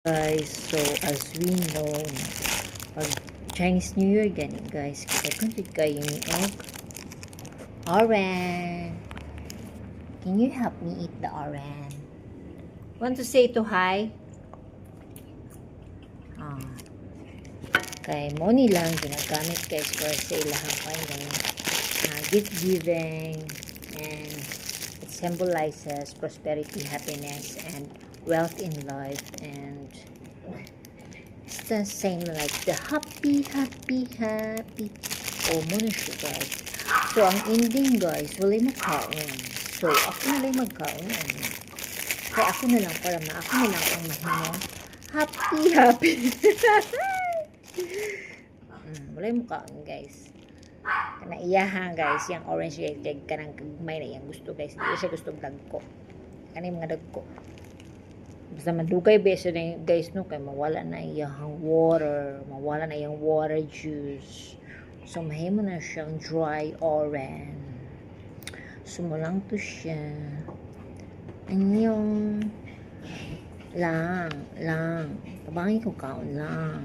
Guys, so as we know, pag Chinese New Year gani guys, kita kuntit kayo ni orange. Can you help me eat the orange? Want to say to hi? Kay mo nilang ginagamit guys for sa ilahang gift giving, and it symbolizes prosperity, happiness, and wealth in life, and it's the same like the happy. Oh, muna siya guys. So ang ending guys, walay makaon. So ako na lang magkaon. Kaya ako na lang para ako na lang ang mahimo happy. Walay makaon guys. Kana iyaha guys, yung orange kay kanang kagmay na yang gusto guys. Hindi siya gusto dagko. Kani mga dagko. Basta madugay ba siya guys no, kay mawala na iyang water, mawala na iyang water juice. So mahimo na siyang dry orange. Sumulang to siya. Anyong lang. Kabangin ko kaon lang.